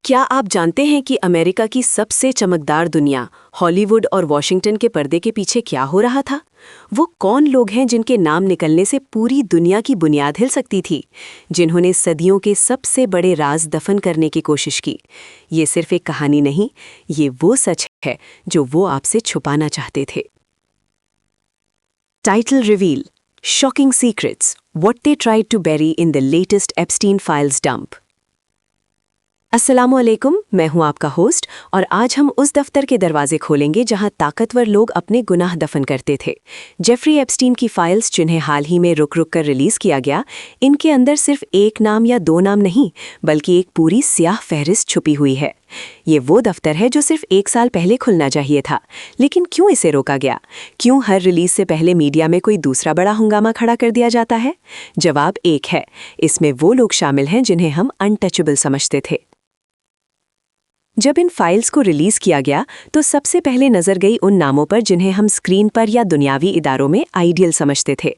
क्या आप जानते हैं कि अमेरिका की सबसे चमकदार दुनिया हॉलीवुड और वॉशिंगटन के पर्दे के पीछे क्या हो रहा था? वो कौन लोग हैं जिनके नाम निकलने से पूरी दुनिया की बुनियाद हिल सकती थी, जिन्होंने सदियों के सबसे बड़े राज दफन करने की कोशिश की? ये सिर्फ एक कहानी नहीं, ये वो सच है जो वो आपसे छुपाना चाहते थे। Title reveal: shocking secrets, what they tried to bury in the latest Epstein files dump. अस्सलामुअलैकुम, मैं हूं आपका होस्ट और आज हम उस दफ्तर के दरवाजे खोलेंगे जहां ताकतवर लोग अपने गुनाह दफन करते थे। जेफरी एप्स्टीन की फाइल्स, जिन्हें हाल ही में रुक रुक कर रिलीज किया गया, इनके अंदर सिर्फ एक नाम या दो नाम नहीं, बल्कि एक पूरी स्याह फहरिस्त छुपी हुई है। ये वो दफ्तर है जो सिर्फ 1 साल पहले खुलना चाहिए था, लेकिन क्यों इसे रोका गया? क्यों हर रिलीज से पहले मीडिया में कोई दूसरा बड़ा हंगामा खड़ा कर दिया जाता है? जवाब एक है, इसमें वो लोग शामिल हैं जिन्हें हम अनटचेबल समझते थे। जब इन फाइल्स को रिलीज किया गया तो सबसे पहले नजर गई उन नामों पर जिन्हें हम स्क्रीन पर या दुनियावी इदारों में आइडियल समझते थे।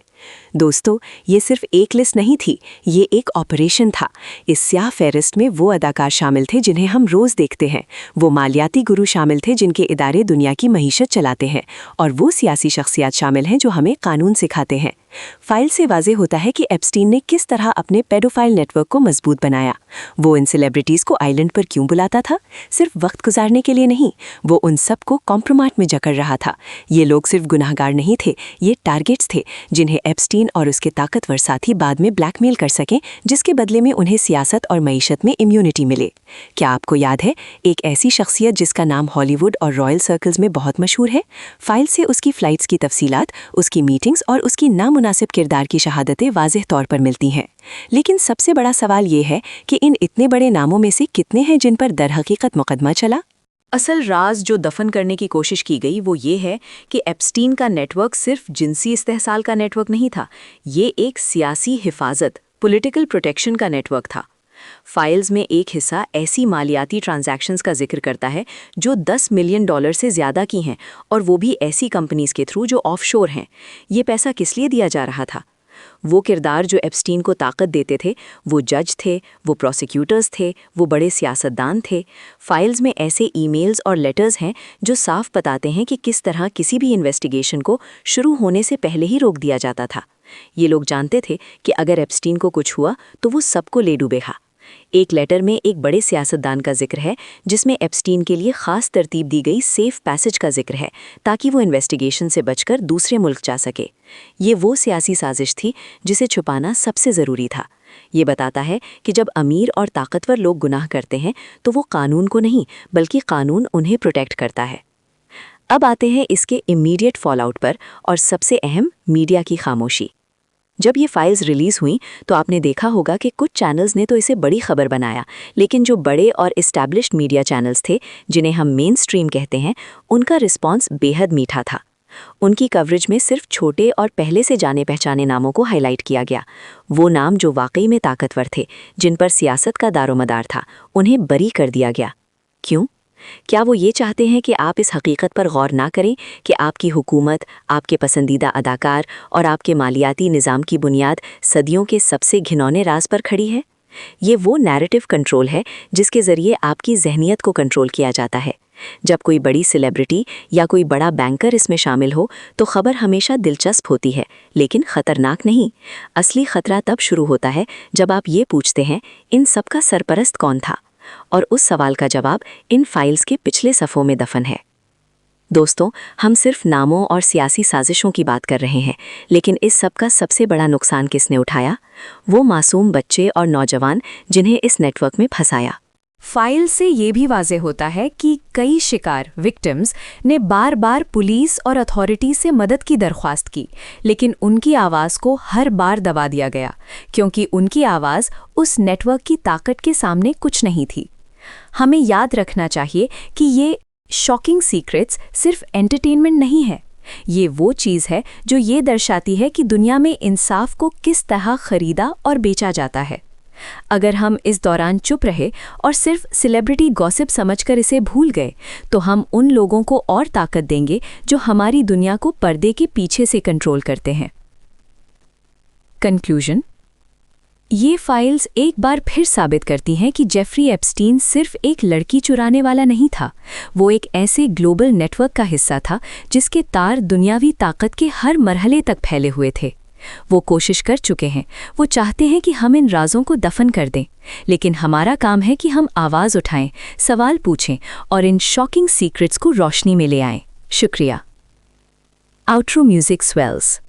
दोस्तों, ये सिर्फ एक लिस्ट नहीं थी, ये एक ऑपरेशन था। इस स्याह फेहरिस्त में वो अदाकार शामिल थे जिन्हें हम रोज देखते हैं, वो मालियाती गुरु शामिल थे जिनके इदारे दुनिया की मईशत चलाते हैं, और वो सियासी शख्सियात शामिल हैं जो हमें कानून सिखाते हैं। फाइल से वाज़ेह होता है कि एप्स्टीन ने किस तरह अपने पेडोफाइल नेटवर्क को मजबूत बनाया। वो इन सेलिब्रिटीज़ को आइलैंड पर क्यों बुलाता था? सिर्फ वक्त गुजारने के लिए नहीं, वो उन सबको कॉम्प्रोमाट में जकड़ रहा था। ये लोग सिर्फ गुनाहगार नहीं थे, ये टारगेट्स थे जिन्हें एप्स्टीन और उसके ताकतवर साथी बाद में ब्लैकमेल कर सकें, जिसके बदले में उन्हें सियासत और मईशत में इम्यूनिटी मिले। क्या आपको याद है एक ऐसी शख्सियत जिसका नाम हॉलीवुड और रॉयल सर्कल्स में बहुत मशहूर है? फाइल से उसकी फ़्लाइट्स की तफसीलात, उसकी मीटिंग्स और उसकी नामुनासिब किरदार की शहादतें वाज़ेह तौर पर मिलती हैं। लेकिन सबसे बड़ा सवाल ये है कि इन इतने बड़े नामों में से कितने हैं जिन पर दरहकीकत मुकदमा चला? असल राज जो दफन करने की कोशिश की गई वो ये है कि एप्स्टीन का नेटवर्क सिर्फ जिनसी इस्तेहसाल का नेटवर्क नहीं था, ये एक सियासी हिफाजत, पॉलिटिकल प्रोटेक्शन का नेटवर्क था। फाइल्स में एक हिस्सा ऐसी मालियाती ट्रांजैक्शंस का जिक्र करता है जो $10 मिलियन से ज़्यादा की हैं, और वो भी ऐसी कंपनीज के थ्रू जो ऑफशोर हैं। ये पैसा किस लिए दिया जा रहा था? वो किरदार जो एप्स्टीन को ताकत देते थे, वो जज थे, वो प्रोसिक्यूटर्स थे, वो बड़े सियासतदान थे। फाइल्स में ऐसे ईमेल्स और लेटर्स हैं जो साफ बताते हैं कि किस तरह किसी भी इन्वेस्टिगेशन को शुरू होने से पहले ही रोक दिया जाता था। ये लोग जानते थे कि अगर एप्स्टीन को कुछ हुआ तो वो सबको ले डूबेगा। एक लेटर में एक बड़े सियासतदान का जिक्र है जिसमें एप्स्टीन के लिए खास तरतीब दी गई सेफ पैसेज का जिक्र है, ताकि वो इन्वेस्टिगेशन से बचकर दूसरे मुल्क जा सके। ये वो सियासी साजिश थी जिसे छुपाना सबसे ज़रूरी था। ये बताता है कि जब अमीर और ताकतवर लोग गुनाह करते हैं तो वो कानून को नहीं, बल्कि कानून उन्हें प्रोटेक्ट करता है। अब आते हैं इसके इमीडिएट फॉलआउट पर, और सबसे अहम, मीडिया की खामोशी। जब ये फाइल्स रिलीज़ हुई तो आपने देखा होगा कि कुछ चैनल्स ने तो इसे बड़ी खबर बनाया, लेकिन जो बड़े और इस्टेब्लिश्ड मीडिया चैनल्स थे, जिन्हें हम मेन स्ट्रीम कहते हैं, उनका रिस्पांस बेहद मीठा था। उनकी कवरेज में सिर्फ छोटे और पहले से जाने पहचाने नामों को हाईलाइट किया गया। वो नाम जो वाकई में ताकतवर थे, जिन पर सियासत का दारोमदार था, उन्हें बरी कर दिया गया। क्यों? क्या वो ये चाहते हैं कि आप इस हकीकत पर गौर ना करें कि आपकी हुकूमत, आपके पसंदीदा अदाकार और आपके मालियाती निज़ाम की बुनियाद सदियों के सबसे घिनौने राज पर खड़ी है? ये वो नैरेटिव कंट्रोल है जिसके ज़रिए आपकी जहनियत को कंट्रोल किया जाता है। जब कोई बड़ी सेलिब्रिटी या कोई बड़ा बैंकर इसमें शामिल हो तो खबर हमेशा दिलचस्प होती है, लेकिन ख़तरनाक नहीं। असली ख़तरा तब शुरू होता है जब आप ये पूछते हैं, इन सब का सरपरस्त कौन था? और उस सवाल का जवाब इन फाइल्स के पिछले सफ़ों में दफन है। दोस्तों, हम सिर्फ नामों और सियासी साजिशों की बात कर रहे हैं, लेकिन इस सब का सबसे बड़ा नुकसान किसने उठाया? वो मासूम बच्चे और नौजवान जिन्हें इस नेटवर्क में फंसाया। फाइल से ये भी वाज़ेह होता है कि कई शिकार, विक्टिम्स, ने बार बार पुलिस और अथॉरिटी से मदद की दरख्वास्त की, लेकिन उनकी आवाज़ को हर बार दबा दिया गया, क्योंकि उनकी आवाज़ उस नेटवर्क की ताकत के सामने कुछ नहीं थी। हमें याद रखना चाहिए कि ये शॉकिंग सीक्रेट्स सिर्फ एंटरटेनमेंट नहीं है। ये वो चीज़ है जो ये दर्शाती है कि दुनिया में इंसाफ को किस तरह खरीदा और बेचा जाता है। अगर हम इस दौरान चुप रहे और सिर्फ सेलिब्रिटी गॉसिप समझकर इसे भूल गए, तो हम उन लोगों को और ताकत देंगे जो हमारी दुनिया को पर्दे के पीछे से कंट्रोल करते हैं। कंक्लूजन: ये फाइल्स एक बार फिर साबित करती हैं कि जेफरी एप्स्टीन सिर्फ एक लड़की चुराने वाला नहीं था। वो एक ऐसे ग्लोबल नेटवर्क का हिस्सा था जिसके तार दुनियावी ताकत के हर मरहले तक फैले हुए थे। वो कोशिश कर चुके हैं, वो चाहते हैं कि हम इन राजों को दफन कर दें, लेकिन हमारा काम है कि हम आवाज़ उठाएं, सवाल पूछें और इन शॉकिंग सीक्रेट्स को रोशनी में ले आएं। शुक्रिया। Outro music swells.